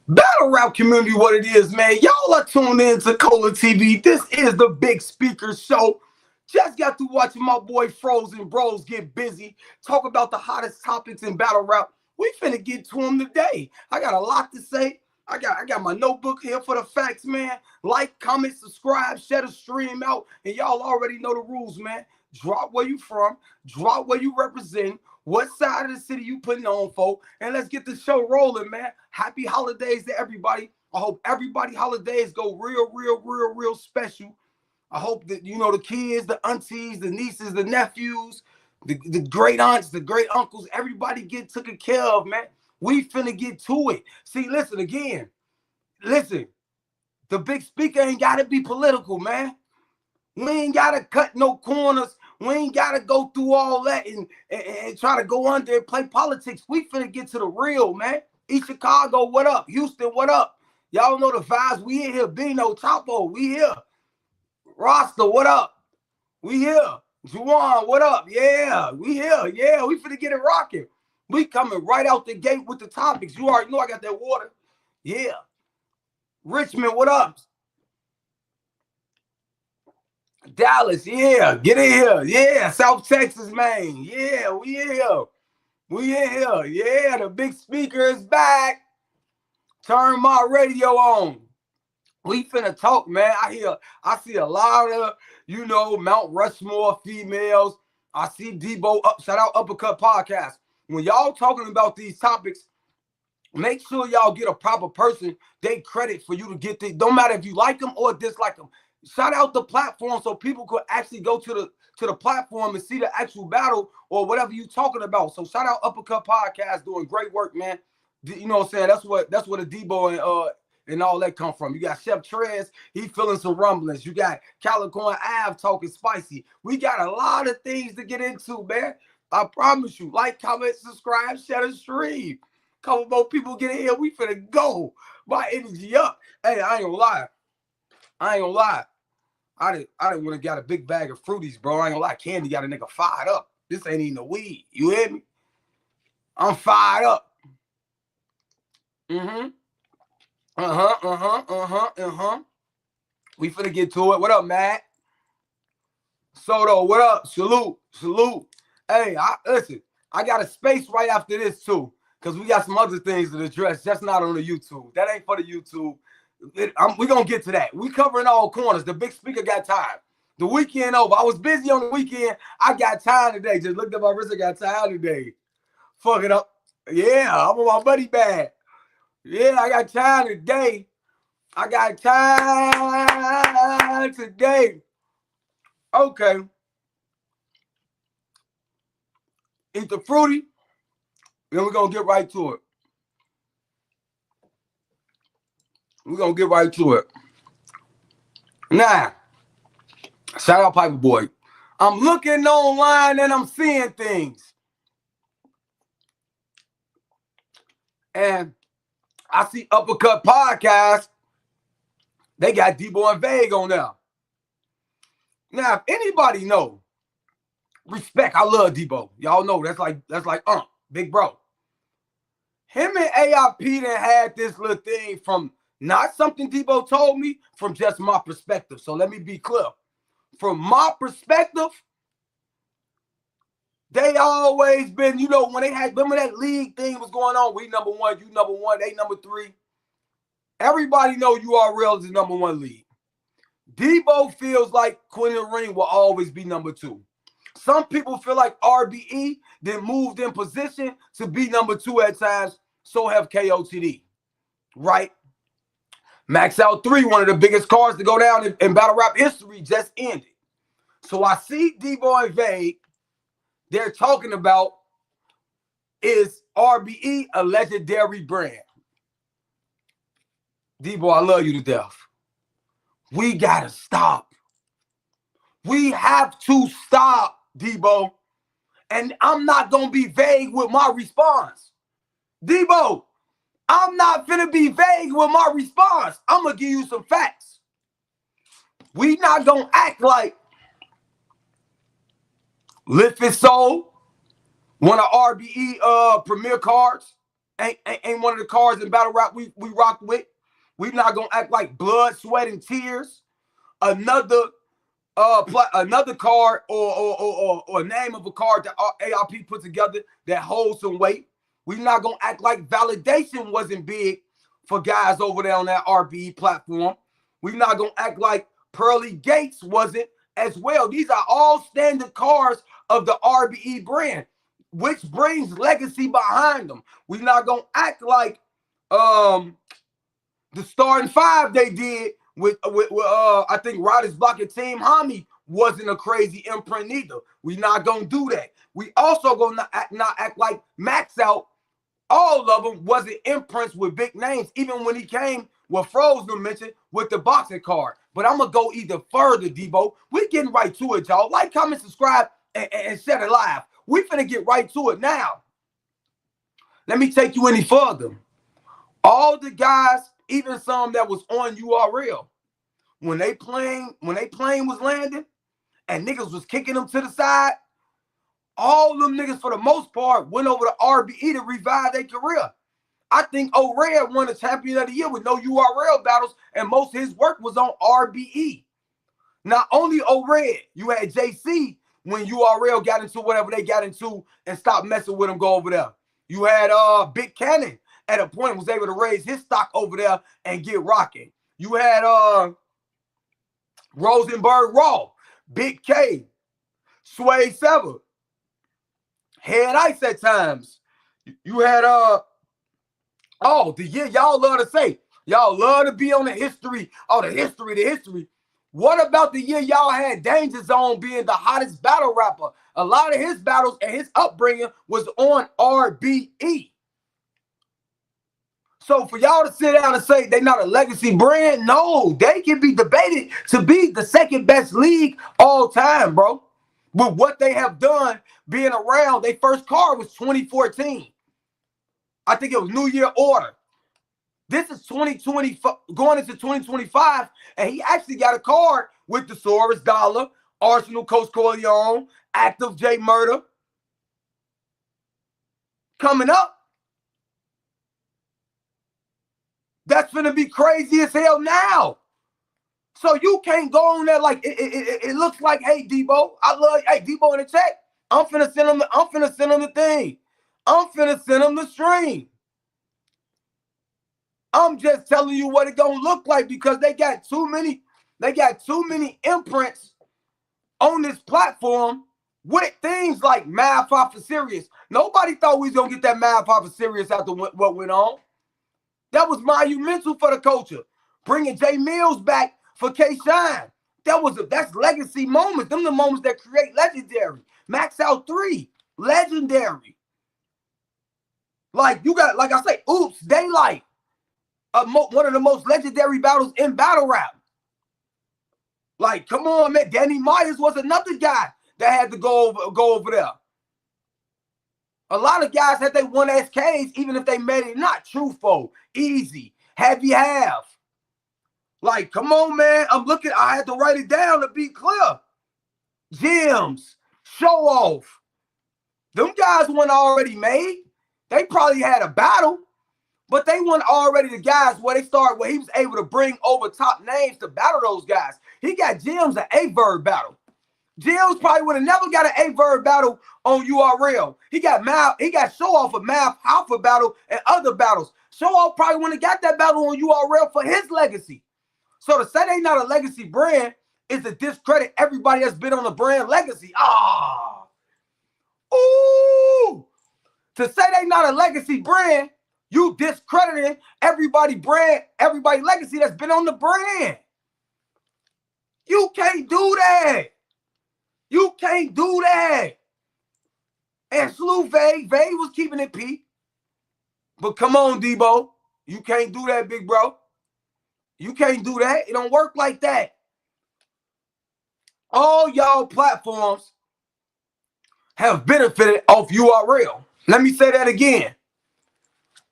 Battle rap community, what it is, man. Y'all are tuned in to Cola TV. This is the Big Speaker Show. Just got to watching my boy Frozen Bros get busy, talk about the hottest topics in battle rap. We finna get to them today. I got a lot to say. I got my notebook here for the facts, man. Like, comment, subscribe, share the stream out, and y'all already know the rules, man. Drop where you from, drop where you represent, what side of the city you putting on for, and let's get the show rolling, man. Happy holidays to everybody. I hope everybody holidays go real special. I hope that, you know, the kids, the aunties, the nieces, the nephews, the great aunts, the great uncles, everybody get taken care of, man. We finna get to it. See, listen again. Listen, the big speaker ain't got to be political, man. We ain't got to cut no corners. We ain't got to go through all that and try to go under and play politics. We finna get to the real, man. East Chicago, what up? Houston, what up? Y'all know the vibes. We in here. Bino, Chapo, we here. Rasta, what up? We here. Juwan, what up? Yeah, we here. Yeah, we finna get it rocking. We coming right out the gate with the topics. You already know I got that water. Yeah. Richmond, what up? Dallas, yeah. Get in here. Yeah. South Texas, man. Yeah, we in here. We in here. Yeah, the big speaker is back. Turn my radio on. We finna talk, man. I see a lot of, you know, Mount Rushmore females. I see Debo up. Shout out Uppercut Podcast. When y'all talking about these topics, make sure y'all get a proper person they credit for you to get this. Don't matter if you like them or dislike them. Shout out the platform so people could actually go to the platform and see the actual battle or whatever you talking about. So shout out Uppercut Podcast, doing great work, man. You know what I'm saying? That's what the Debo and all that come from. You got Chef Trez, he feeling some rumblings. You got Calicorn Ave talking spicy. We got a lot of things to get into, man. I promise you. Like, comment, subscribe, share the stream. Couple more people get in here. We finna go. My energy up. Hey, I ain't gonna lie. I didn't want to got a big bag of fruities, bro. I ain't gonna lie. Candy got a nigga fired up. This ain't even no weed. You hear me? I'm fired up. Mm-hmm. We finna get to it. What up, Matt? Soto, what up? Salute. Hey, listen, I got a space right after this, too, because we got some other things to address. That's not on the YouTube. That ain't for the YouTube. We're going to get to that. We covering all corners. The big speaker got time. The weekend over. I was busy on the weekend. I got time today. Just looked at my wrist. I got time today. Fuck it up. Yeah, I'm on my buddy bag. Yeah, I got time today. Okay. Eat the fruity. Then we're going to get right to it. Now, shout out Piper Boy. I'm looking online and I'm seeing things. And I see Uppercut Podcast. They got Debo and Vague on there. Now, if anybody know, respect, I love Debo. Y'all know that's like big bro. Him and AIP done had this little thing from not something Debo told me, from just my perspective. So let me be clear. From my perspective, they always been, you know, when they had, remember that league thing was going on, we number one, you number one, they number three. Everybody know URL is the number one league. Debo feels like Quentin Ring will always be number two. Some people feel like RBE then moved in position to be number two at times. So have KOTD, right? Max Out 3, one of the biggest cards to go down in battle rap history, just ended. So I see Debo and Vague. They're talking about, is RBE a legendary brand? Debo, I love you to death. We gotta stop. We have to stop, Debo. And I'm not gonna be vague with my response. Debo, I'm not finna be vague with my response. I'm gonna give you some facts. We not gonna act like Lift It Soul, one of RBE premier cards. ain't one of the cards in battle rap we rock with. We not gonna act like blood, sweat, and tears. Another another card or name of a card that ARP put together that holds some weight. We not gonna act like validation wasn't big for guys over there on that RBE platform. We not gonna act like Pearly Gates wasn't as well. These are all standard cards of the RBE brand, which brings legacy behind them. We not gonna act like the starting five they did with I think Riders Block and Team Homie wasn't a crazy imprint either. We not gonna do that. We also gonna not act like Max Out. All of them wasn't imprints with big names, even when he came, what Frozen mentioned, with the boxing card. But I'm going to go either further, Debo. We getting right to it, y'all. Like, comment, subscribe, and share it live. We finna get right to it now. Let me take you any further. All the guys, even some that was on URL, when they plane was landing and niggas was kicking them to the side, all them niggas, for the most part, went over to RBE to revive their career. I think O-Red won the Champion of the Year with no URL battles, and most of his work was on RBE. Not only O-Red, you had JC when URL got into whatever they got into and stopped messing with him, go over there. You had Big Cannon at a point was able to raise his stock over there and get rocking. You had Rosenberg Raw, Big K, Sway Sever, Head Ice at times. You had oh, the year y'all love to say. Y'all love to be on the history. Oh, the history. What about the year y'all had Danger Zone being the hottest battle rapper? A lot of his battles and his upbringing was on RBE. So for y'all to sit down and say they not a legacy brand, no, they can be debated to be the second best league all time, bro. With what they have done being around, their first card was 2014. I think it was New Year Order. This is 2020, going into 2025, and he actually got a card with the Soros Dollar, Arsenal Coach Corleone, Active J Murder. Coming up. That's gonna be crazy as hell now. So you can't go on there like it looks like, hey Debo, I love hey Debo in the chat. I'm finna send him the thing. I'm finna send him the stream. I'm just telling you what it gonna look like because they got too many imprints on this platform with things like Mad Papa Serious. Nobody thought we was gonna get that Mad Papa Serious after what went on. That was monumental for the culture. Bringing Jay Mills back for K-Shine. That's legacy moments. Them the moments that create legendary. Max Out 3, legendary. Like you got, like I say, Oops, Daylight. One of the most legendary battles in battle rap. Like, come on, man. Danny Myers was another guy that had to go over there. A lot of guys had they won SKs, even if they made it not. Truthful, Easy, Heavy Half. Like, come on, man. I had to write it down to be clear. Gems, Show Off. Them guys weren't already made. They probably had a battle, but they weren't already the guys where he was able to bring over top names to battle those guys. He got Gems an A-Verb battle. Gems probably would have never got an A-Verb battle on URL. He got Show Off a Math Alpha battle and other battles. Show Off probably wouldn't have got that battle on URL for his legacy. So to say they not a legacy brand is to discredit everybody that's been on the brand legacy. Ooh. To say they not a legacy brand, you discrediting everybody legacy that's been on the brand. You can't do that. You can't do that. And Slew Vay was keeping it peak. But come on, Debo. You can't do that, big bro. You can't do that. It don't work like that. All y'all platforms have benefited off URL. Let me say that again.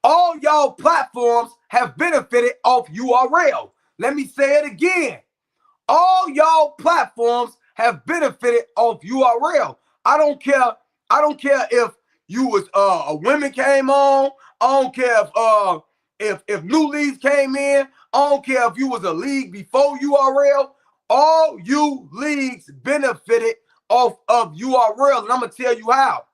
All y'all platforms have benefited off URL. Let me say it again. All y'all platforms have benefited off URL. I don't care if you was a women came on, I don't care if new leagues came in. I don't care if you was a league before URL. All you leagues benefited off of URL, and I'm gonna tell you how.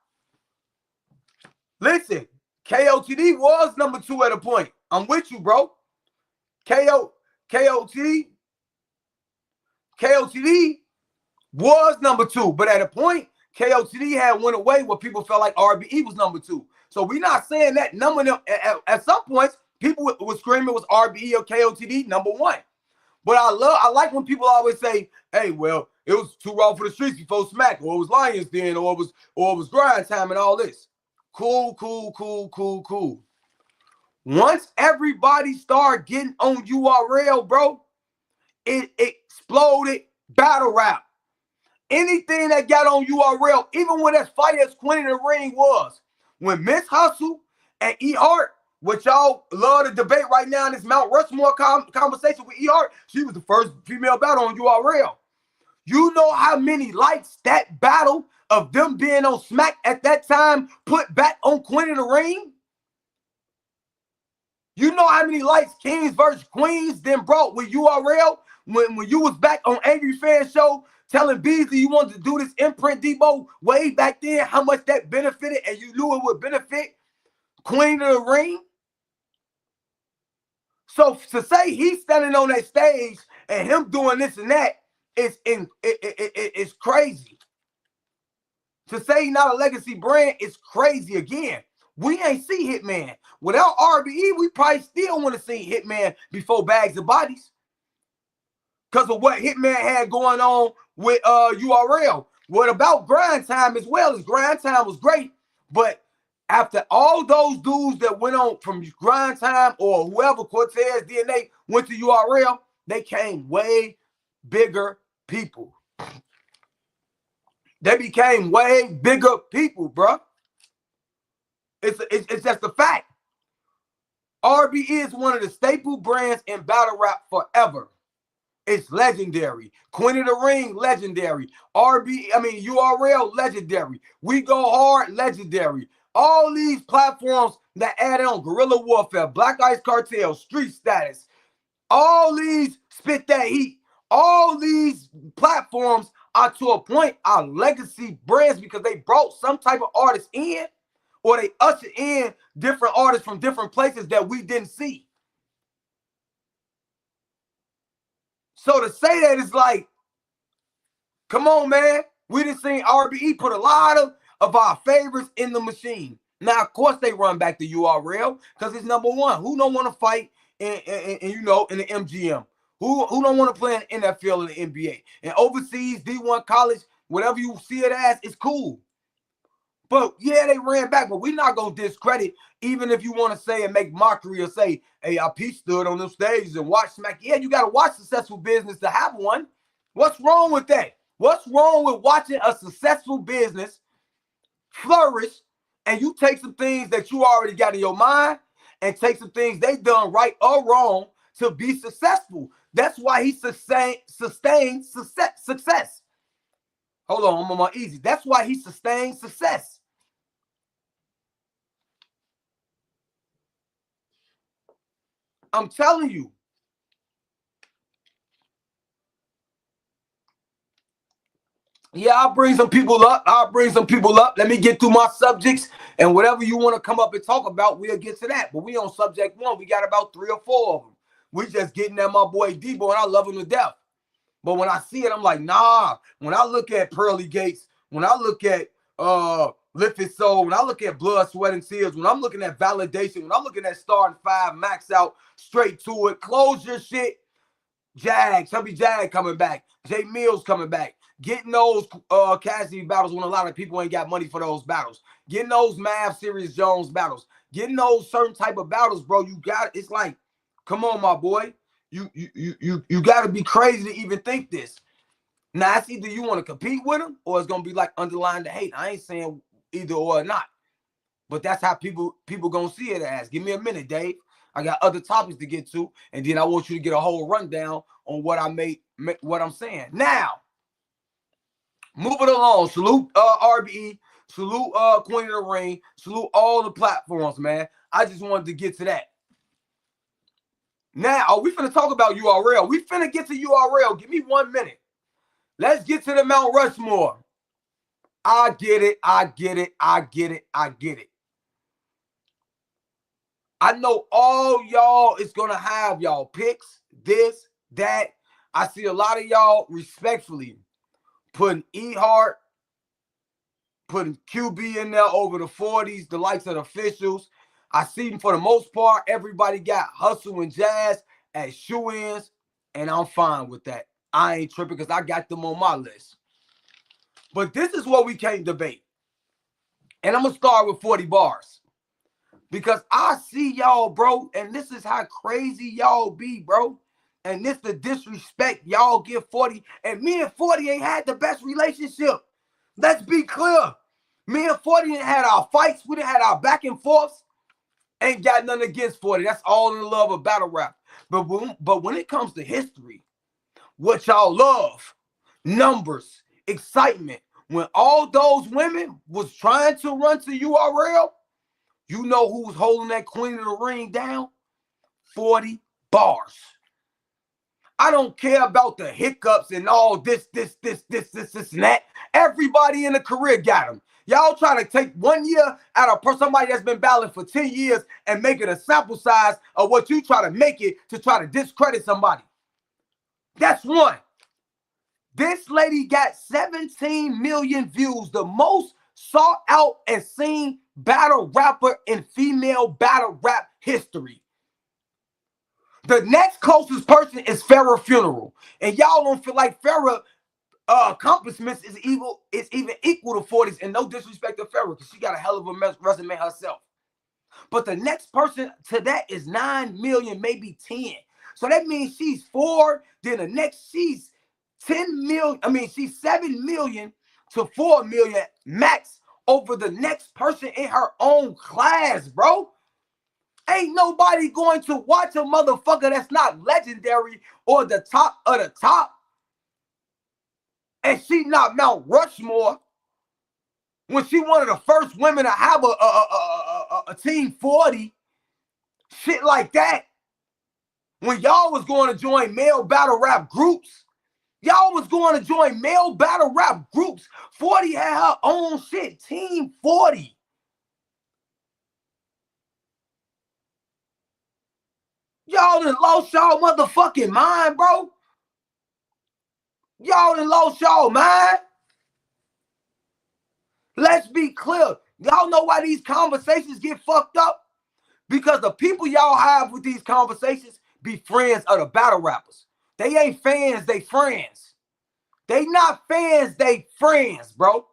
Listen, KOTD was number 2 at a point. I'm with you, bro. KOTD was number 2, but at a point, KOTD had went away where people felt like RBE was number 2. So we're not saying that number at some points people were screaming it was RBE or KOTD number 1. But I like when people always say, "Hey, well, it was Too Raw for the Streets before Smack, or it was Lions Den, or it was Grind Time and all this." Cool. Once everybody started getting on URL, bro, it exploded battle rap. Anything that got on URL, even when as fight as Queen in the Ring was, when Miss Hustle and E Hart, which y'all love to debate right now in this Mount Rushmore conversation with E Hart, she was the first female battle on URL. You know how many likes that battle of them being on Smack at that time put back on Queen in the Ring? You know how many likes Kings versus Queens then brought with URL when you was back on Angry Fan Show telling Beasley you wanted to do this imprint, Debo, way back then, how much that benefited, and you knew it would benefit Queen of the Ring? So to say he's standing on that stage and him doing this and that is crazy. To say he's not a legacy brand is crazy again. We ain't see Hitman. Without RBE, we probably still want to see Hitman before Bags of Bodies. Because of what Hitman had going on with URL. What about Grind Time as well? As Grind Time was great, but after all those dudes that went on from Grind Time or whoever, Cortez, DNA, went to URL, they came way bigger people. They became way bigger people, bro. It's just a fact. RBE is one of the staple brands in battle rap forever. It's legendary. Queen of the Ring, legendary. URL, legendary. We Go Hard, legendary. All these platforms that added on Guerrilla Warfare, Black Ice Cartel, Street Status, all these Spit That Heat, all these platforms are to a point are legacy brands because they brought some type of artist in or they ushered in different artists from different places that we didn't see. So to say that is like, come on, man. We done seen RBE put a lot of our favorites in the machine. Now, of course, they run back to URL because it's number 1. Who don't want to fight in the MGM? Who don't want to play in NFL and the NBA? And overseas, D1 college, whatever you see it as, it's cool. But yeah, they ran back, but we're not going to discredit, even if you want to say and make mockery or say, hey, our piece stood on them stages and watched Smack. Yeah, you got to watch successful business to have one. What's wrong with that? What's wrong with watching a successful business flourish and you take some things that you already got in your mind and take some things they done right or wrong to be successful? That's why he sustained success. Hold on, I'm on my easy. That's why he sustained success. I'm telling you. Yeah, I'll bring some people up. Let me get through my subjects, and whatever you want to come up and talk about, we'll get to that. But we on subject 1. We got about 3 or 4 of them. We just getting at my boy Debo, and I love him to death. But when I see it, I'm like, nah. When I look at Pearly Gates, when I look at Lift His Soul, when I look at Blood, Sweat, and Tears, when I'm looking at Validation, when I'm looking at Starting 5, Max Out, Straight to It, Close Your Shit, Chubby Jag coming back, Jay Mills coming back, getting those Cassidy battles when a lot of people ain't got money for those battles, getting those Mav Serious Jones battles, getting those certain type of battles, bro. You got it's like, come on, my boy. You got to be crazy to even think this. Now, it's either you want to compete with them or it's going to be like underlying the hate. I ain't saying either or not. But that's how people going to see it as. Give me a minute, Dave. I got other topics to get to. And then I want you to get a whole rundown on what what I'm saying. Now, moving along. Salute RBE. Salute Queen of the Ring. Salute all the platforms, man. I just wanted to get to that. Now, are we finna talk about URL? We finna get to URL. Give me 1 minute. Let's get to the Mount Rushmore. I get it. I get it. I get it. I get it. I know all y'all is going to have y'all picks, this, that. I see a lot of y'all respectfully putting E-Hart, putting QB in there over the 40s, the likes of the officials. I see them for the most part. Everybody got Hustle and Jazz as shoe-ins, and I'm fine with that. I ain't tripping because I got them on my list. But this is what we can't debate. And I'm going to start with 40 bars. Because I see y'all, bro, and this is how crazy y'all be, bro. And this the disrespect y'all give 40. And me and 40 ain't had the best relationship. Let's be clear. Me and 40 ain't had our fights. We done had our back and forths. Ain't got nothing against 40. That's all in the love of battle rap. But when it comes to history, what y'all love, numbers, excitement, when all those women was trying to run to URL, you know who was holding that Queen of the Ring down? 40 bars. I don't care about the hiccups and all this, and that. Everybody in the career got them. Y'all try to take 1 year out of somebody that's been battling for 10 years and make it a sample size of what you try to make it to try to discredit somebody. That's one. This lady got 17 million views, the most sought out and seen battle rapper in female battle rap history. The next closest person is Farrah Funeral. And y'all don't feel like Farrah accomplishments is even equal to 40's, and no disrespect to Farrah because she got a hell of a resume herself. But the next person to that is 9 million, maybe 10. So that means she's 4, then the next she's 10 million. I mean, she's 7 million to 4 million max over the next person in her own class, bro. Ain't nobody going to watch a motherfucker that's not legendary or the top of the top. And she not Mount Rushmore when she one of the first women to have a team 40. Shit like that. When y'all was going to join male battle rap groups, y'all was going to join male battle rap groups. 40 had her own shit, Team 40. Y'all done lost y'all motherfucking mind, bro. Y'all done lost y'all mind. Let's be clear. Y'all know why these conversations get fucked up? Because the people y'all have with these conversations be friends of the battle rappers. They ain't fans, they friends. They not fans, they friends, bro.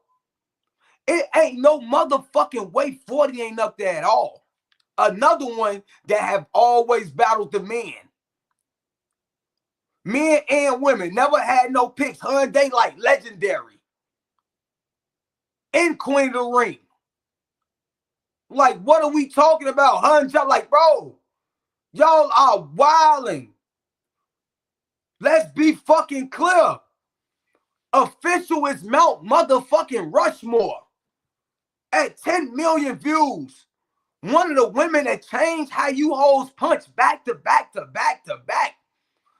It ain't no motherfucking way 40 ain't up there at all. Another one that have always battled the men. Men and women never had no picks. Her and they like legendary. In Queen of the Ring. Like, what are we talking about? Her and y'all like, bro, y'all are wilding. Let's be fucking clear. Official is Mount motherfucking Rushmore. At 10 million views. One of the women that changed how you hoes punch back to back to back to back.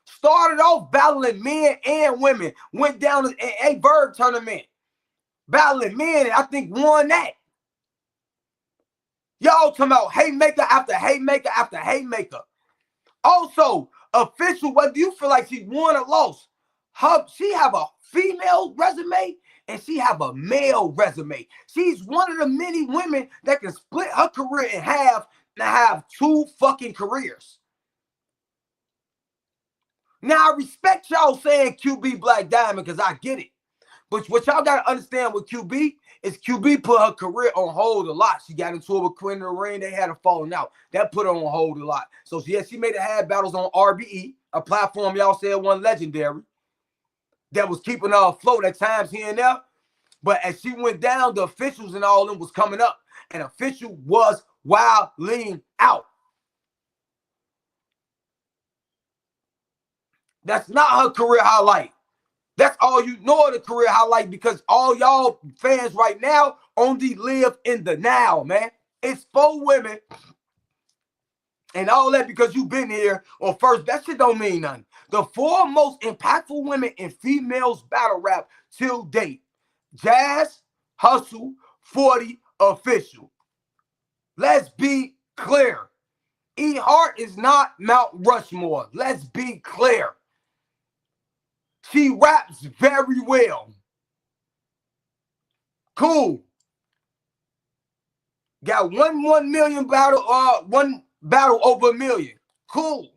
Started off battling men and women. Went down to a Verb tournament. Battling men and I think won that. Y'all talking about haymaker after haymaker after haymaker. Also, official, whether you feel like she won or lost, she have a female resume and she have a male resume. She's one of the many women that can split her career in half and have 2 fucking careers. Now, I respect y'all saying QB Black Diamond because I get it. But what y'all got to understand with QB is QB put her career on hold a lot. She got into it with Queen of the Ring. They had her falling out. That put her on hold a lot. So, yeah, she made it have battles on RBE, a platform y'all said one legendary that was keeping her afloat at times here and there. But as she went down, the officials and all of them was coming up. And official was wilding out. That's not her career highlight. That's all you know of the career highlight because all y'all fans right now only live in the now, man. It's 4 women And all that because you've been here on first. That shit don't mean nothing. The 4 most impactful women in females battle rap till date: Jazz, Hustle, 40, Official. Let's be clear. E Hart is not Mount Rushmore. Let's be clear. She raps very well. Cool. Got one million battle, one battle over 1 million. Cool.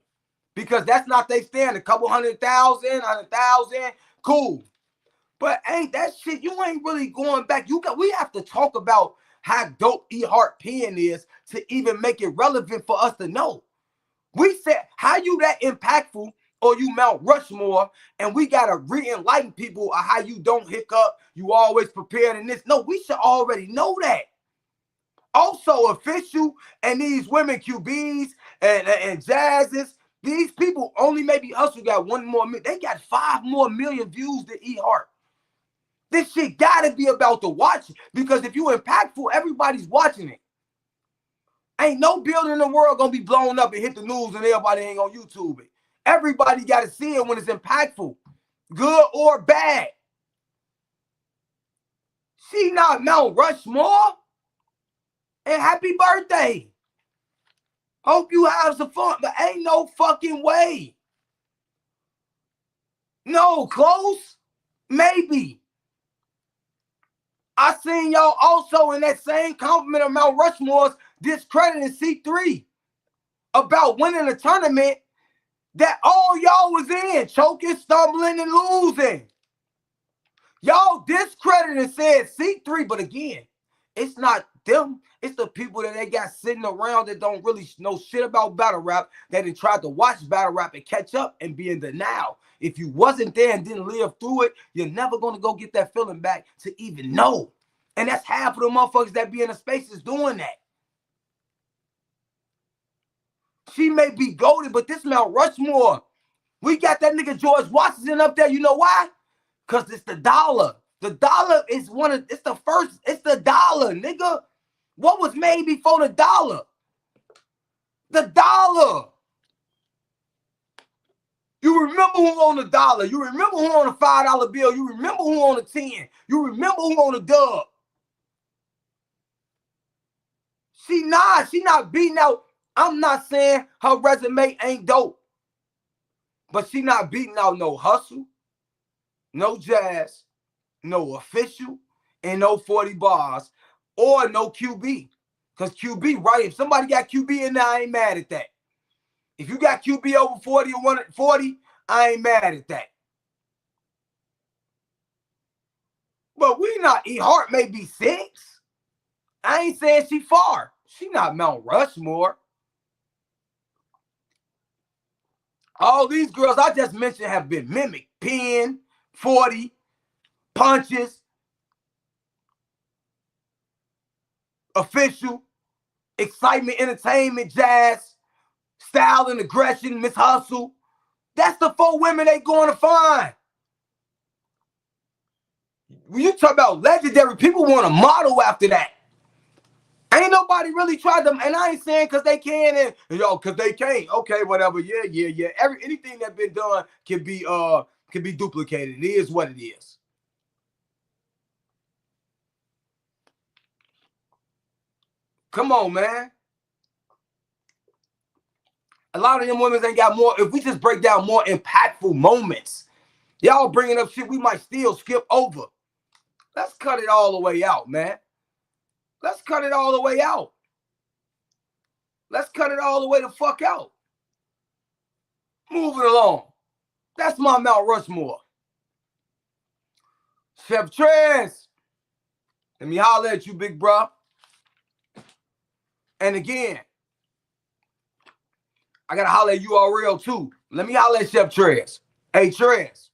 Because that's not they stand. A couple 100,000, 100,000. Cool. But ain't that shit, you ain't really going back. We have to talk about how dope E Hart pen is to even make it relevant for us to know. We said, how you that impactful or you Mount Rushmore, and we got to re-enlighten people of how you don't hiccup, you always prepared in this. No, we should already know that. Also, Official and these women QBs and Jazzes, these people only maybe Hustle got 1 more million. They got 5 more million views than E Hart. This shit gotta be about the watch, because if you impactful, everybody's watching it. Ain't no building in the world gonna be blown up and hit the news and everybody ain't gonna YouTube it. Everybody gotta see it when it's impactful, good or bad. She not Mount Rushmore. And happy birthday. Hope you have some fun, but ain't no fucking way. No, close? Maybe. I seen y'all also in that same compliment of Mount Rushmore's discrediting C3 about winning a tournament that all y'all was in, choking, stumbling, and losing. Y'all discredited and said C3, but again, it's not them. It's the people that they got sitting around that don't really know shit about battle rap, that they tried to watch battle rap and catch up and be in the now. If you wasn't there and didn't live through it, you're never going to go get that feeling back to even know. And that's half of the motherfuckers that be in the spaces doing that. She may be goated, but this Mount Rushmore, we got that nigga George Washington up there. You know why? Because it's the dollar. The dollar is it's the dollar, nigga. What was made before the dollar? The dollar. You remember who on the dollar. You remember who on the $5 bill. You remember who on the 10. You remember who on the dub. She not beating out. I'm not saying her resume ain't dope. But she not beating out no Hustle, no Jazz, no Official, and no 40 bars, or no QB. Because QB, right? If somebody got QB in there, I ain't mad at that. If you got QB over 40 or 140, I ain't mad at that. But we not, E Hart may be 6. I ain't saying she far. She not Mount Rushmore. All these girls I just mentioned have been mimicked. Pen, 40, Punches, Official, Excitement, Entertainment, Jazz, Style and Aggression, Miss Hustle. That's the 4 women they going to find. When you talk about legendary, people want to model after that. Ain't nobody really tried them, and I ain't saying because they can and because they can't. Okay, whatever. Yeah. Anything that's been done can be duplicated. It is what it is. Come on, man. A lot of them women ain't got more. If we just break down more impactful moments, y'all bringing up shit we might still skip over. Let's cut it all the way out, man. Let's cut it all the way out. Let's cut it all the way the fuck out. Moving along. That's my Mount Rushmore. Chef Trez. Let me holler at you, big bro. And again, I gotta holler at URL too. Let me holler at Chef Trez. Hey, Trez.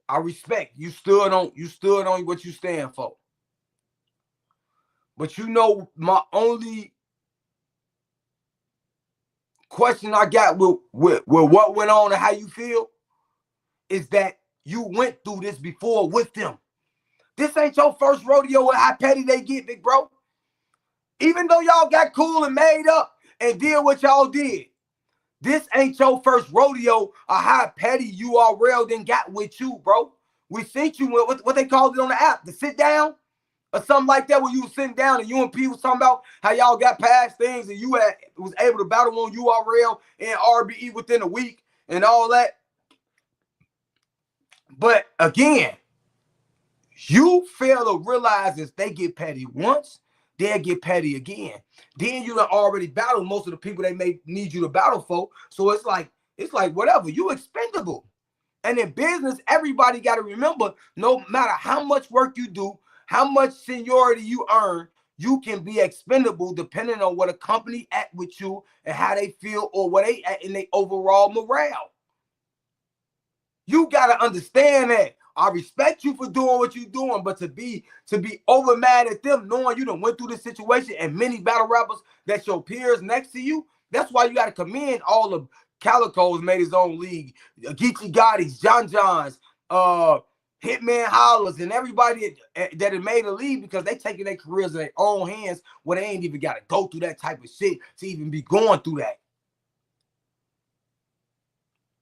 I respect you stood on what you stand for. But you know, my only question I got with what went on and how you feel is that you went through this before with them. This ain't your first rodeo with how petty they get, big bro. Even though y'all got cool and made up and did what y'all did, this ain't your first rodeo or how petty URL then got with you, bro. We sent you what they called it on the app, the sit down or something like that, where you was sitting down and you and P was talking about how y'all got past things and you was able to battle on URL and RBE within a week and all that. But again, you fail to realize if they get petty once, they'll get petty again. Then you done already battled most of the people they may need you to battle for. So it's like whatever. You expendable. And in business, everybody got to remember, no matter how much work you do, how much seniority you earn, you can be expendable depending on what a company at with you and how they feel or what they at in their overall morale. You got to understand that. I respect you for doing what you're doing, but to be over mad at them, knowing you done went through this situation and many battle rappers that's your peers next to you, that's why you got to commend all of Calico's made his own league, Geechee Gotti's, John John's, Hitman Hollers, and everybody that had made a league because they taking their careers in their own hands where they ain't even got to go through that type of shit to even be going through that.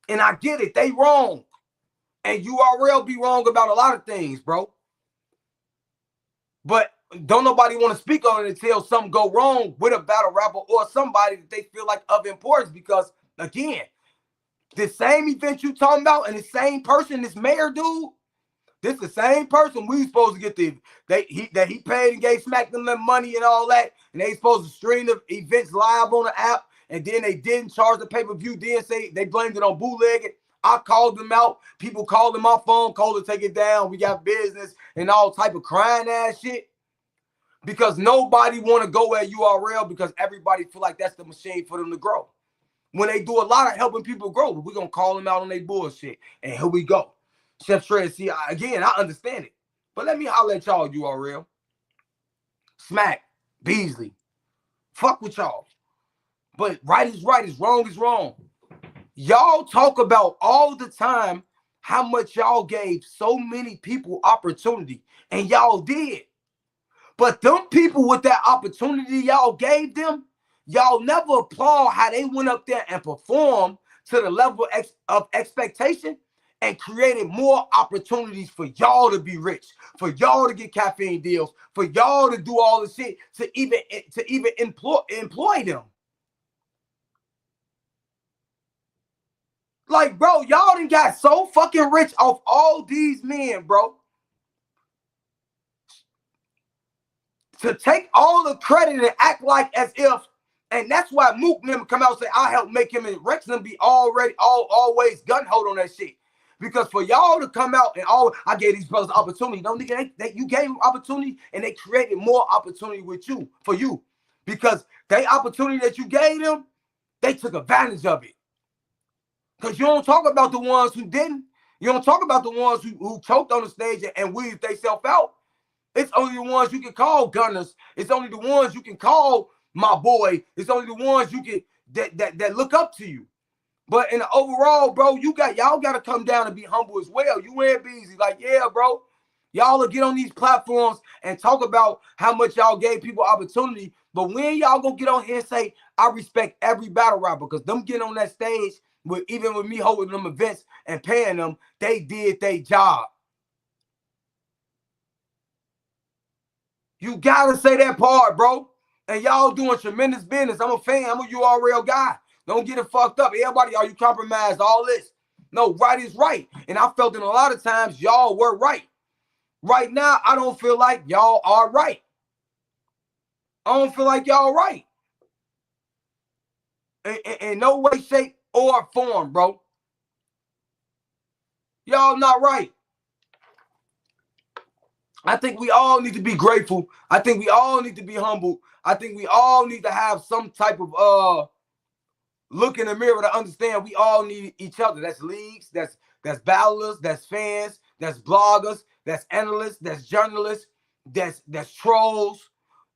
And I get it, they wrong. And URL be wrong about a lot of things, bro. But don't nobody want to speak on it until something go wrong with a battle rapper or somebody that they feel like of importance. Because again, the same event you talking about and the same person, this mayor dude, this the same person we supposed to get that he paid and gave Smack them the money and all that, and they supposed to stream the events live on the app, and then they didn't charge the pay-per-view, then say they blamed it on bootlegging. I called them out. People called in my phone, called to take it down. We got business and all type of crying ass shit. Because nobody want to go at URL because everybody feel like that's the machine for them to grow. When they do a lot of helping people grow, but we're going to call them out on their bullshit. And here we go. Chef Trez, see, again, I understand it. But let me holler at y'all, URL. Smack, Beasley. Fuck with y'all. But right is right, is wrong. Y'all talk about all the time how much y'all gave so many people opportunity, and y'all did. But them people with that opportunity y'all gave them, y'all never applaud how they went up there and performed to the level of expectation and created more opportunities for y'all to be rich, for y'all to get caffeine deals, for y'all to do all the shit to even employ them. Like, bro, y'all done got so fucking rich off all these men, bro. To take all the credit and act like as if, and that's why Mook never come out and say, I helped make him and Rex and be always gun-hold on that shit. Because for y'all to come out and I gave these brothers opportunity. No, nigga, you gave them opportunity and they created more opportunity for you. Because they opportunity that you gave them, they took advantage of it. Because you don't talk about the ones who didn't. You don't talk about the ones who choked on the stage and weaved themselves out. It's only the ones you can call gunners. It's only the ones you can call my boy. It's only the ones you can that look up to you. But in the overall, bro, y'all got to come down and be humble as well. You ain't busy. Like, yeah, bro. Y'all will get on these platforms and talk about how much y'all gave people opportunity. But when y'all gonna get on here and say, I respect every battle rapper, because them getting on that stage, even with me holding them events and paying them, they did their job. You gotta say that part, bro. And y'all doing tremendous business. I'm a fan. I'm a URL guy. Don't get it fucked up. Everybody, are you compromised? All this. No, right is right. And I felt in a lot of times y'all were right. Right now, I don't feel like y'all are right. I don't feel like y'all right. In no way, shape, or form, bro. Y'all not right. I think we all need to be grateful. I think we all need to be humble. I think we all need to have some type of look in the mirror to understand we all need each other. That's leagues, that's battlers, that's fans, that's bloggers, that's analysts, that's journalists, that's trolls.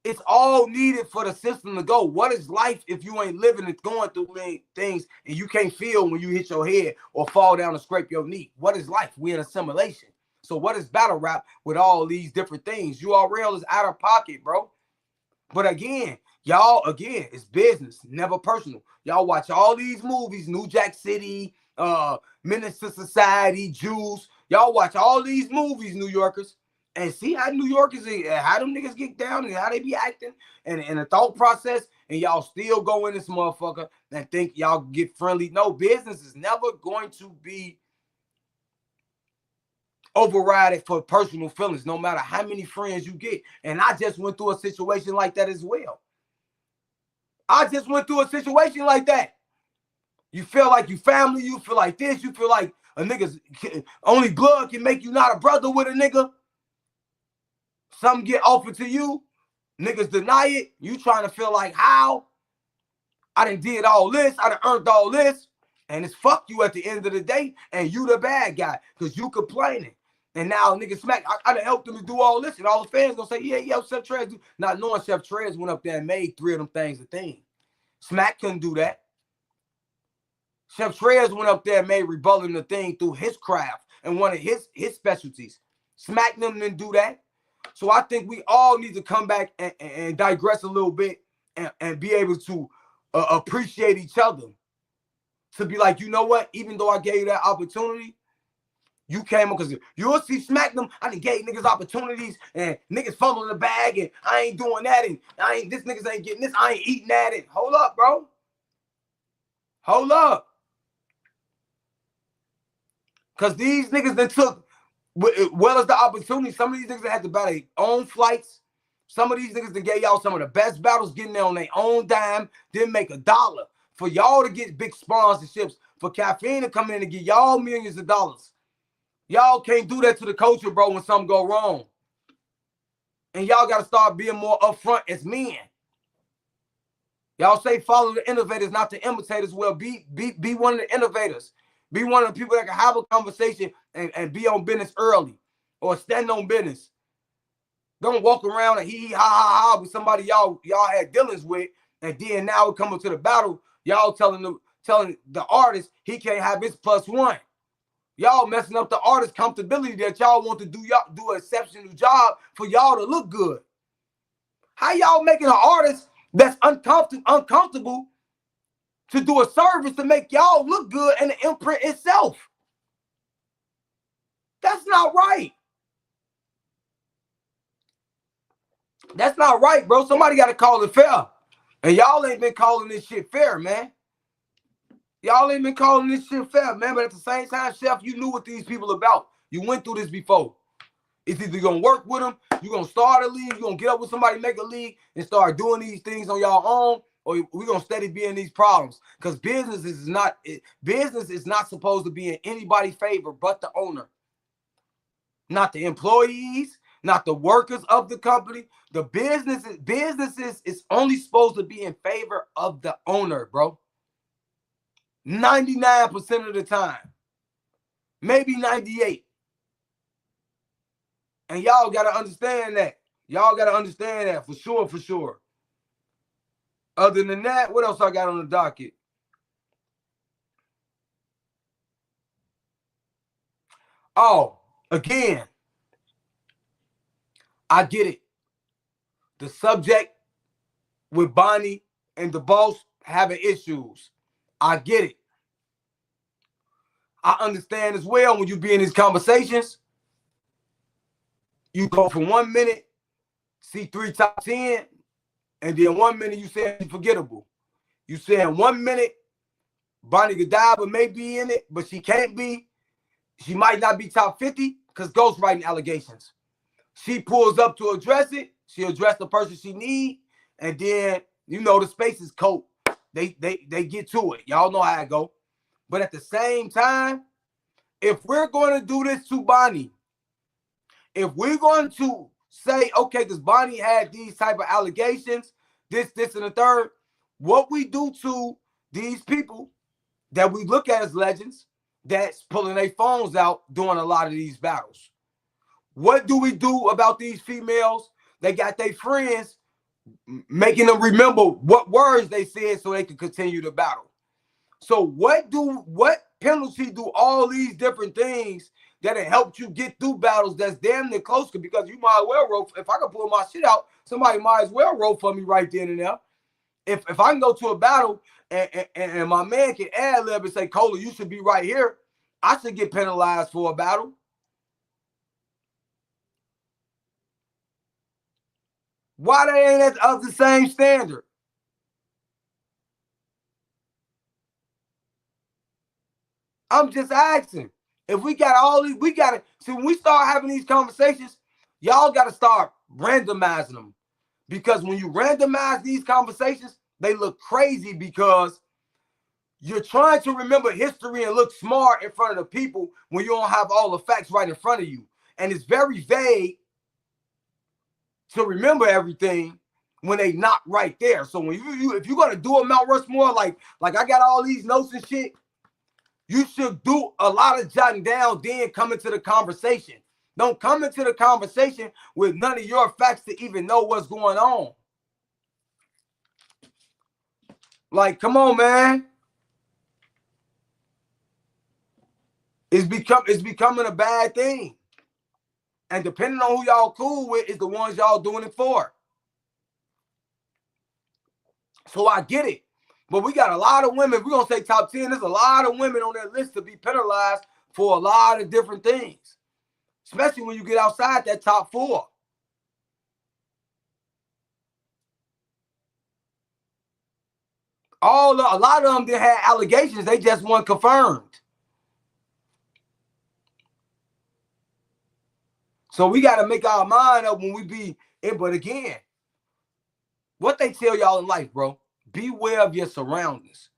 It's all needed for the system to go. What is life if you ain't living and going through things and you can't feel when you hit your head or fall down and scrape your knee? What is life? We're in assimilation. So what is battle rap with all these different things? URL is out of pocket, bro. But again, y'all, it's business, never personal. Y'all watch all these movies, New Jack City, Minister Society, Jews. Y'all watch all these movies, New Yorkers, and see how New Yorkers, how them niggas get down and how they be acting and the thought process, and y'all still go in this motherfucker and think y'all get friendly. No, business is never going to be override for personal feelings, no matter how many friends you get. And I just went through a situation like that as well. You feel like you family, you feel like this, you feel like a nigga's only blood can make you not a brother with a nigga. Something get offered to you, niggas deny it. You trying to feel like, how? I done did all this, I done earned all this, and it's fuck you at the end of the day, and you the bad guy, because you complaining. And now niggas smack, I done helped them to do all this, and all the fans gonna say, yeah, Chef Trez, not knowing Chef Trez went up there and made 3 of them things a thing. Smack couldn't do that. Chef Trez went up there and made rebutting the thing through his craft and one of his specialties. Smack them didn't do that. So I think we all need to come back and digress a little bit and be able to appreciate each other. To be like, you know what? Even though I gave you that opportunity, you came up, because you'll see Smack them. I done gave niggas opportunities and niggas fumbling the bag and I ain't doing that and this niggas ain't getting this. I ain't eating that. And hold up, bro. Hold up. Because these niggas that took, well as the opportunity, some of these niggas that had to buy their own flights. Some of these niggas that gave y'all some of the best battles, getting there on their own dime, didn't make $1. For y'all to get big sponsorships, for Caffeine to come in and give y'all millions of dollars. Y'all can't do that to the culture, bro, when something go wrong. And y'all got to start being more upfront as men. Y'all say follow the innovators, not the imitators. Well, be one of the innovators. Be one of the people that can have a conversation and be on business early or stand on business. Don't walk around and ha ha ha with somebody y'all had dealings with, and then now it coming to the battle, y'all telling the artist he can't have his +1. Y'all messing up the artist comfortability that y'all want to do an exceptional job for y'all to look good. How y'all making an artist that's uncomfortable to do a service to make y'all look good and the imprint itself? That's not right. That's not right, bro. Somebody got to call it fair. And y'all ain't been calling this shit fair, man. Y'all ain't been calling this shit fair, man. But at the same time, Chef, you knew what these people about. You went through this before. It's either going to work with them, you're going to start a league, you're going to get up with somebody, make a league, and start doing these things on your own, or we're going to steady be in these problems. Because business is not supposed to be in anybody's favor but the owner. Not the employees, not the workers of the company. The businesses is only supposed to be in favor of the owner, bro. 99% of the time. Maybe 98%. And y'all got to understand that. Y'all got to understand that for sure. Other than that, what else I got on the docket? Oh, again, I get it. The subject with Bonnie and the boss having issues. I get it. I understand as well when you be in these conversations, you go from 1 minute, see 3 top 10, and then 1 minute you say it's forgettable. You say in 1 minute, Bonnie Godiva may be in it, but she can't be. She might not be top 50 because ghostwriting allegations. She pulls up to address it. She address the person she need, and then the spaces coat. They get to it. Y'all know how it go. But at the same time, if we're going to do this to Bonnie, if we're going to say, okay, because Bonnie had these type of allegations, this, and the third, what we do to these people that we look at as legends that's pulling their phones out during a lot of these battles. What do we do about these females that got their friends making them remember what words they said so they can continue the battle? So what penalty do all these different things that have helped you get through battles that's damn near close, because you might well roll. If I can pull my shit out, somebody might as well roll for me right then and there. If I can go to a battle and my man can ad lib and say, Cola, you should be right here, I should get penalized for a battle. Why they ain't of the same standard? I'm just asking. If we got all these, we got to see when we start having these conversations, y'all got to start randomizing them. Because when you randomize these conversations, they look crazy because you're trying to remember history and look smart in front of the people when you don't have all the facts right in front of you. And it's very vague to remember everything when they not right there. So when you if you're gonna do a Mount Rushmore, like I got all these notes and shit, you should do a lot of jotting down, then come into the conversation. Don't come into the conversation with none of your facts to even know what's going on. Like, come on, man. It's becoming a bad thing. And depending on who y'all cool with is the ones y'all doing it for. So I get it. But we got a lot of women. We're going to say top 10. There's a lot of women on that list to be penalized for a lot of different things. Especially when you get outside that top 4. A lot of them that had allegations, they just weren't confirmed. So we got to make our mind up when we be in. But again, what they tell y'all in life, bro, beware of your surroundings.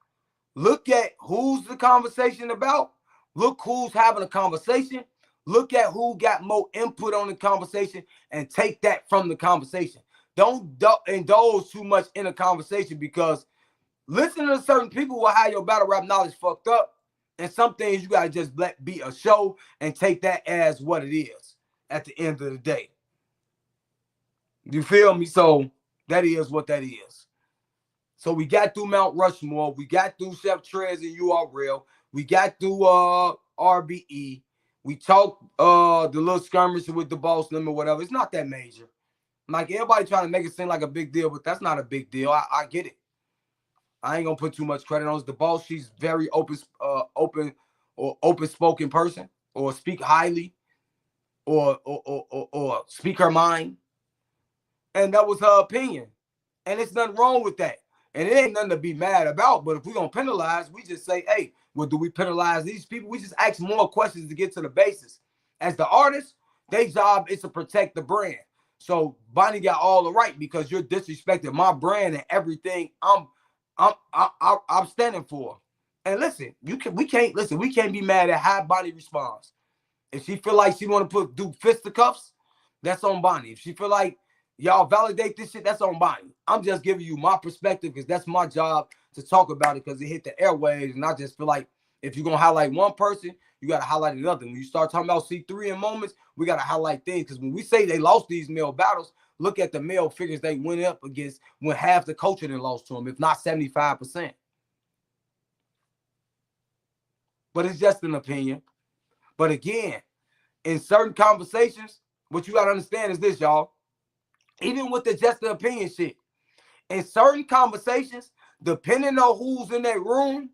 Look at who's the conversation about. Look who's having a conversation. Look at who got more input on the conversation and take that from the conversation. Don't indulge too much in a conversation, because listening to certain people will have your battle rap knowledge fucked up. And some things you got to just let be a show and take that as what it is at the end of the day. You feel me? So that is what that is. So we got through Mount Rushmore. We got through Chef Trez and URL. We got through RBE. We talked the little skirmish with the boss limit, whatever. It's not that major. Like, everybody trying to make it seem like a big deal, but that's not a big deal. I get it. I ain't gonna put too much credit on the boss. She's very open spoken person, or speak highly, or speak her mind. And that was her opinion. And there's nothing wrong with that. And it ain't nothing to be mad about. But if we're going to penalize, we just say, hey, well, do we penalize these people? We just ask more questions to get to the basis. As the artist, their job is to protect the brand. So Bonnie got all the right, because you're disrespecting my brand and everything I'm standing for. And listen, we can't be mad at how Bonnie responds. If she feel like she want to do fisticuffs, that's on Bonnie. If she feel like y'all validate this shit, that's on Bonnie. I'm just giving you my perspective, because that's my job to talk about it, because it hit the airwaves. And I just feel like if you're going to highlight one person, you got to highlight another. When you start talking about C3 in moments, we got to highlight things. Because when we say they lost these male battles, look at the male figures they went up against when half the culture then lost to them, if not 75%. But it's just an opinion. But again, in certain conversations, what you got to understand is this, y'all. Even with the just the opinion shit, in certain conversations, depending on who's in that room,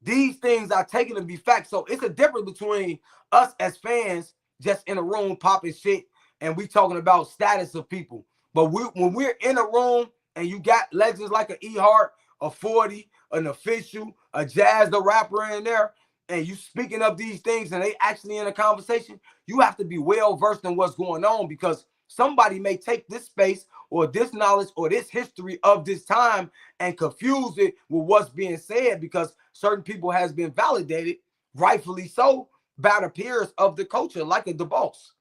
these things are taken to be facts. So it's a difference between us as fans just in a room popping shit and we talking about status of people. But when we're in a room and you got legends like an E-Heart, a 40, an Official, a Jazz the rapper in there, and you speaking of these things and they actually in a conversation, you have to be well versed in what's going on, because somebody may take this space or this knowledge or this history of this time and confuse it with what's being said, because certain people has been validated, rightfully so, by the peers of the culture, like a DeBoss.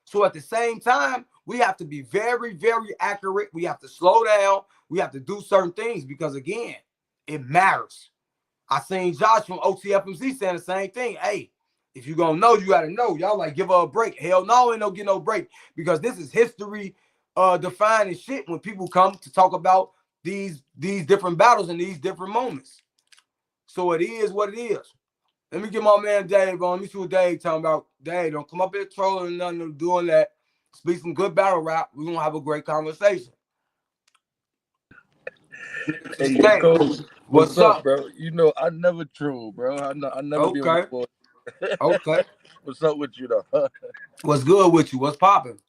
So at the same time, we have to be very, very accurate. We have to slow down. We have to do certain things, because again, it matters. I seen Josh from OTFMC saying the same thing. Hey, if you're going to know, you got to know. Y'all like, give her a break. Hell no, ain't no get no break, because this is history defining shit when people come to talk about these different battles and these different moments. So it is what it is. Let me get my man Dave on. Let me see what Dave talking about. Dave, don't come up here trolling nothing, doing that. Speak some good battle rap. We're gonna have a great conversation. Hey, Cole, what's What's up, up? bro? You know, I never troll, bro. I never be on the Okay. board. Okay. What's up with you, though? What's good with you? What's popping?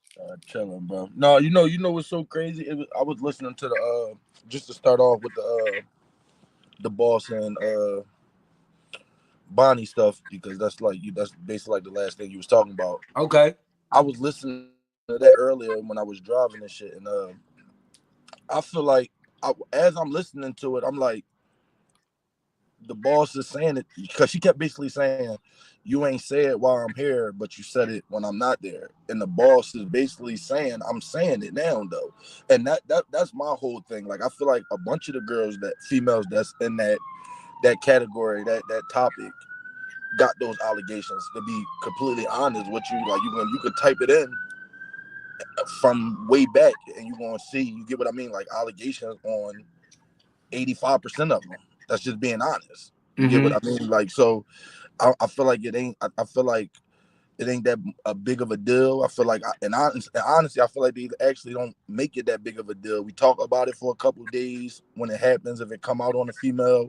Chilling, bro. No, you know what's so crazy? I was listening to the just to start off with the boss and Bonnie stuff because that's basically like the last thing you was talking about. Okay. I was listening to that earlier when I was driving and shit, and I feel like as I'm listening to it, I'm like the boss is saying it because she kept basically saying, "You ain't said while I'm here, but you said it when I'm not there." And the boss is basically saying, "I'm saying it now, though," and that's my whole thing. Like I feel like a bunch of the girls that females that's in that category, that topic, got those allegations. To be completely honest with you, like you can type it in from way back, and you're gonna see. You get what I mean? Like allegations on 85% of them. That's just being honest. You get what Mm-hmm. I mean? Like, so I feel like it ain't. I feel like it ain't that a big of a deal. I feel like, honestly, I feel like they actually don't make it that big of a deal. We talk about it for a couple of days when it happens. If it come out on a female,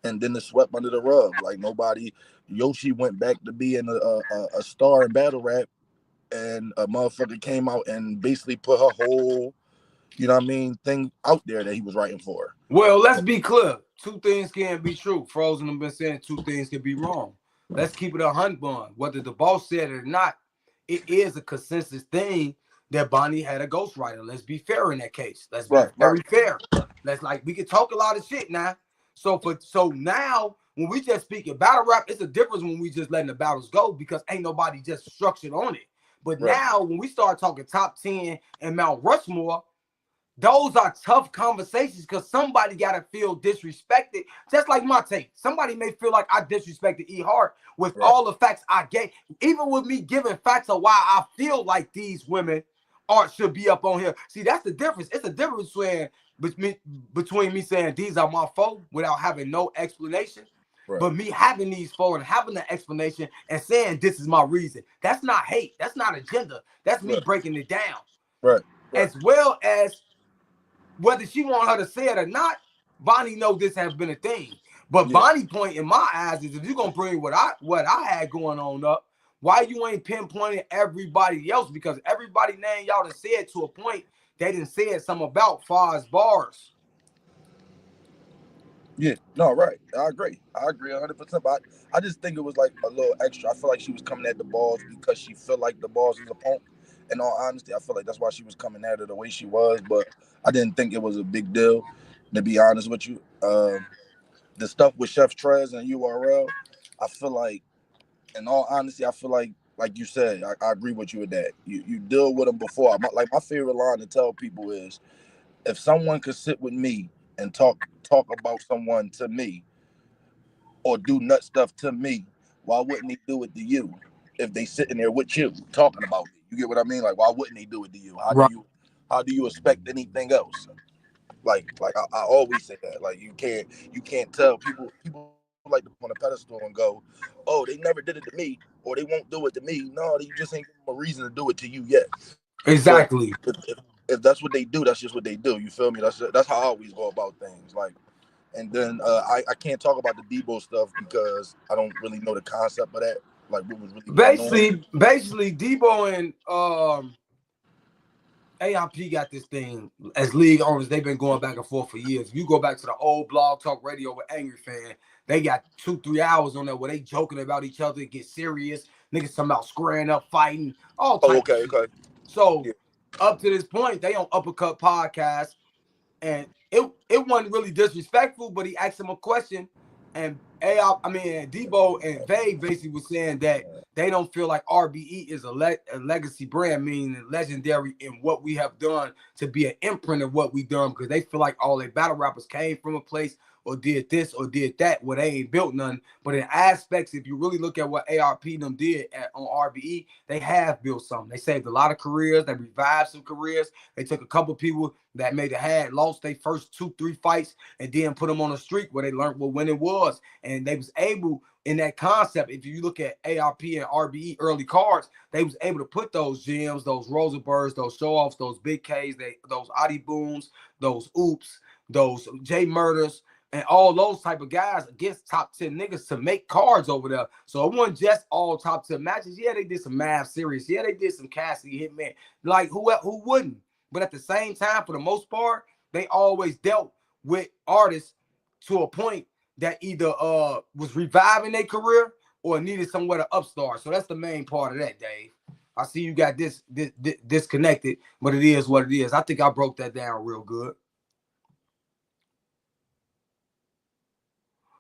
and then it's swept under the rug. Like nobody. Yoshi went back to being a star in battle rap, and a motherfucker came out and basically put her whole, you know what I mean, thing out there that he was writing for. Well, let's be clear. Two things can't be true. Frozen have been saying two things can be wrong. Let's keep it a hunt bun. Whether the boss said it or not, it is a consensus thing that Bonnie had a ghostwriter. Let's be fair in that case. Let's be Right, right, very fair. Let's like we can talk a lot of shit now. So now when we just speak in battle rap, it's a difference when we just letting the battles go because ain't nobody just structured on it. But right. now when we start talking top 10 and Mount Rushmore, those are tough conversations because somebody gotta feel disrespected. Just like my take. Somebody may feel like I disrespected E Hart with Right. all the facts I gave, even with me giving facts of why I feel like these women are should be up on here. See, that's the difference. It's a difference between me saying these are my foe without having no explanation. Right. But me having these four and having an explanation and saying this is my reason. That's not hate. That's not agenda. That's me Right. breaking it down. Right. Right. As well as whether she want her to say it or not, Bonnie know this has been a thing. But Yeah. Bonnie point in my eyes is if you're gonna bring what I had going on up, why you ain't pinpointing everybody else? Because everybody name y'all done said to a point they didn't say something about far as bars. Yeah. No. Right. I agree 100%. But I just think it was like a little extra. I feel like she was coming at the balls because she felt like the balls was a punk. In all honesty, I feel like that's why she was coming at it the way she was. But I didn't think it was a big deal. To be honest with you, the stuff with Chef Trez and URL, I feel like, in all honesty, I feel like you said, I agree with you with that. You deal with them before. My favorite line to tell people is, if someone could sit with me and talk about someone to me or do nut stuff to me, why wouldn't he do it to you? If they sitting there with you talking about me, you get what I mean? Like, why wouldn't he do it to you? Right. How do you expect anything else? I always say that. Like you can't tell people like to put on a pedestal and go, oh, they never did it to me or they won't do it to me. No, you just ain't give them a reason to do it to you yet. So Exactly. if that's what they do, that's just what they do. You feel me? That's how I always go about things. Like, and then I can't talk about the Debo stuff because I don't really know the concept of that. Like what was really going on. Basically, Debo and AIP got this thing as league owners. They've been going back and forth for years. If you go back to the old Blog Talk Radio with Angry Fan, they got 2-3 hours on there where they joking about each other, get serious. Niggas talking about squaring up, fighting, all Oh, type of okay, shit. okay, So yeah, up to this point, they on Uppercut Podcast, and it wasn't really disrespectful, but he asked him a question, and Debo and Vay basically was saying that they don't feel like RBE is a legacy brand, meaning legendary in what we have done to be an imprint of what we done, because they feel like all their battle rappers came from a place or did this or did that where they ain't built none. But in aspects, if you really look at what ARP them did on RBE, they have built something. They saved a lot of careers. They revived some careers. They took a couple people that lost their first 2-3 fights and then put them on a streak where they learned what winning was. And they was able in that concept, if you look at ARP and RBE early cards, they was able to put those gems, those Rosenbergs, those show-offs, those big Ks, those Adi Booms, those Oops, those J Murders, and all those type of guys against top 10 niggas to make cards over there. So it wasn't just all top 10 matches. Yeah, they did some Mav series. Yeah, they did some Cassidy Hitman. Like, who wouldn't? But at the same time, for the most part, they always dealt with artists to a point that either was reviving their career or needed somewhere to upstart. So that's the main part of that, Dave. I see you got this disconnected, but it is what it is. I think I broke that down real good.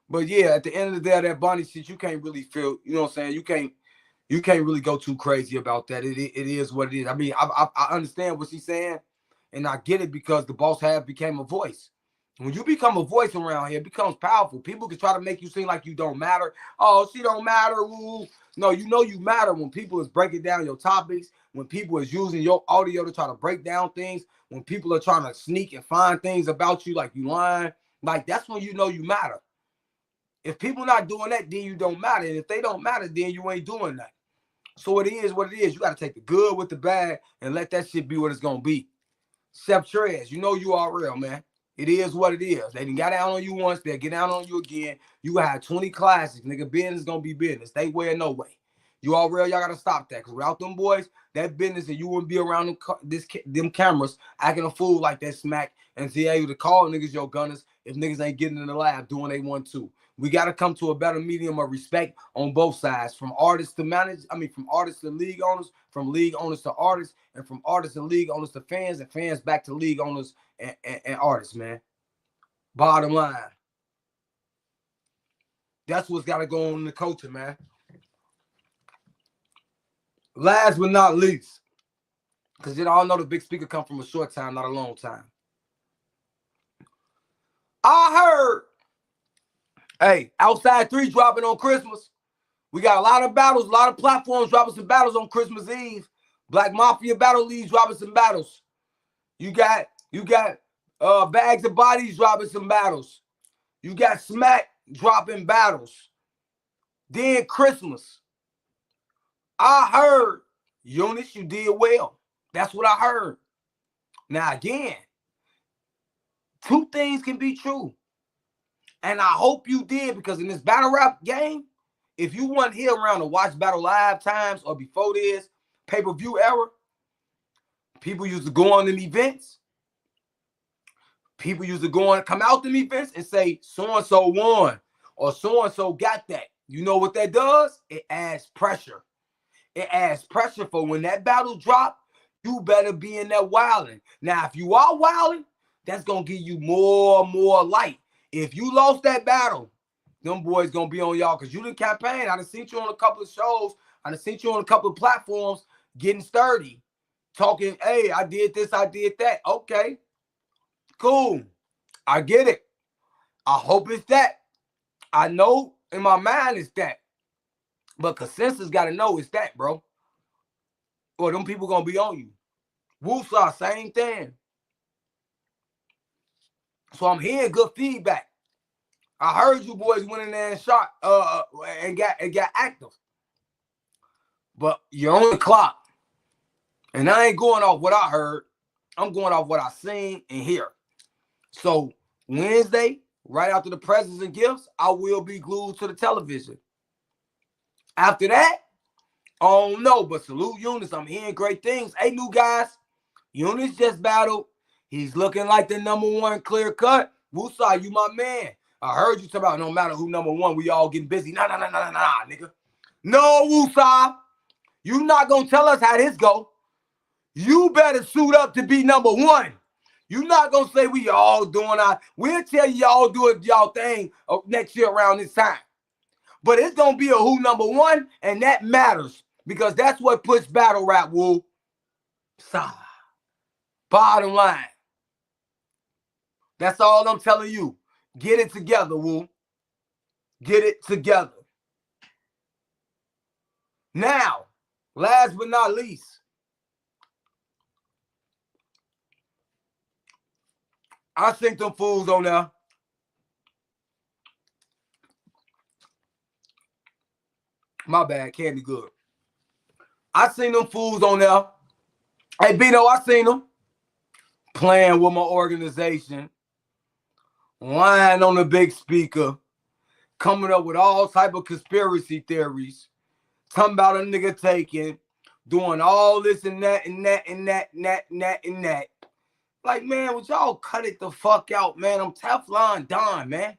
But yeah, at the end of the day, that Bonnie shit, you can't really feel, you know what I'm saying? You can't really go too crazy about that. It is what it is. I mean, I understand what she's saying, and I get it because the boss have became a voice. When you become a voice around here, it becomes powerful. People can try to make you seem like you don't matter. Oh, she don't matter. Ooh. No, you know you matter when people is breaking down your topics, when people is using your audio to try to break down things, when people are trying to sneak and find things about you like you lying. Like, that's when you know you matter. If people not doing that, then you don't matter. And if they don't matter, then you ain't doing that. So it is what it is. You got to take the good with the bad and let that shit be what it's going to be. Chef Trez, you know you are real, man. It is what it is. They done got down on you once. They'll get down on you again. You have 20 classics. Nigga, business going to be business. They way or no way. You all real, y'all got to stop that. Because without them boys, that business, and you wouldn't be around them cameras acting a fool like that smack and be able to call niggas your gunners if niggas ain't getting in the lab doing they want to. We got to come to a better medium of respect on both sides, from artists to from artists to league owners, from league owners to artists, and from artists and league owners to fans, and fans back to league owners and artists, man. Bottom line. That's what's got to go on in the culture, man. Last but not least, because you all know the big speaker come from a short time, not a long time. I heard, hey, Outside 3 dropping on Christmas. We got a lot of battles, a lot of platforms dropping some battles on Christmas Eve. Black Mafia Battle League dropping some battles. You got Bags of Bodies dropping some battles. You got Smack dropping battles. Then Christmas. I heard, Eunice, you did well. That's what I heard. Now, again, two things can be true. And I hope you did, because in this battle rap game, if you weren't here around the Watch Battle Live times or before this pay-per-view era, people used to go on them events. People used to go on, come out them events and say, so-and-so won or so-and-so got that. You know what that does? It adds pressure. It adds pressure for when that battle drop, you better be in there wilding. Now, if you are wilding, that's going to give you more light. If you lost that battle, them boys going to be on y'all because you didn't campaign. I done seen you on a couple of shows. I done seen you on a couple of platforms getting sturdy, talking, hey, I did this, I did that. Okay, cool. I get it. I hope it's that. I know in my mind it's that. But consensus got to know it's that, bro. Or them people going to be on you. Woosah, same thing. So I'm hearing good feedback. I heard you boys went in there and shot and got active. But you're on the clock. And I ain't going off what I heard. I'm going off what I seen and hear. So Wednesday, right after the presents and gifts, I will be glued to the television. After that, I don't know, but salute Eunice. I'm hearing great things. Hey, new guys, Eunice just battled. He's looking like the #1 clear cut. Woosah, you my man. I heard you talk about no matter who #1, we all getting busy. Nah, nigga. No, Woosah. You not going to tell us how this go. You better suit up to be #1. You not going to say we all doing our, we'll tell you y'all do it y'all thing next year around this time. But it's going to be a who #1, and that matters because that's what puts battle rap, woo. Bottom line. That's all I'm telling you. Get it together, woo. Get it together. Now, last but not least, I think them fools on there. My bad, Candy Good. I seen them fools on there. Hey, Bino, I seen them playing with my organization, lying on the big speaker, coming up with all type of conspiracy theories, talking about a nigga taking, doing all this and that and that and that and that and that and that. Like, man, would y'all cut it the fuck out, man? I'm Teflon Don, man.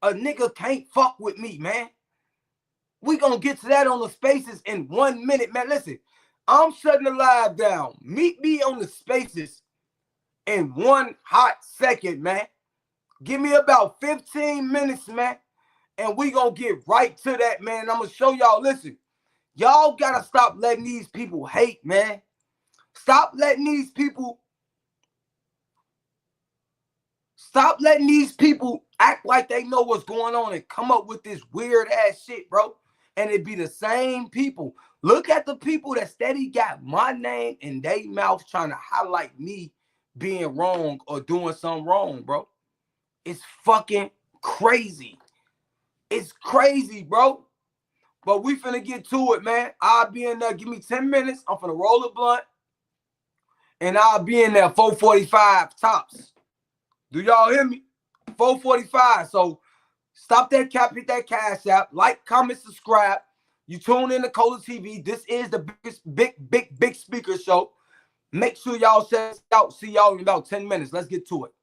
A nigga can't fuck with me, man. We gonna get to that on the spaces in 1 minute, man. Listen, I'm shutting the live down. Meet me on the spaces in 1 hot second, man. Give me about 15 minutes, man. And we gonna get right to that, man. I'm gonna show y'all, listen, y'all gotta stop letting these people hate, man. Stop letting these people act like they know what's going on and come up with this weird ass shit, bro. And it be the same people. Look at the people that steady got my name in their mouth trying to highlight me being wrong or doing something wrong, bro. It's fucking crazy. It's crazy, bro. But we finna get to it, man. I'll be in there. Give me 10 minutes. I'm finna roll a blunt. And I'll be in there 4:45 tops. Do y'all hear me? 4:45. So stop that cap, hit that cash app, like, comment, subscribe. You tune in to Cola TV. This is the biggest, big speaker show. Make sure y'all check out. See y'all in about 10 minutes. Let's get to it.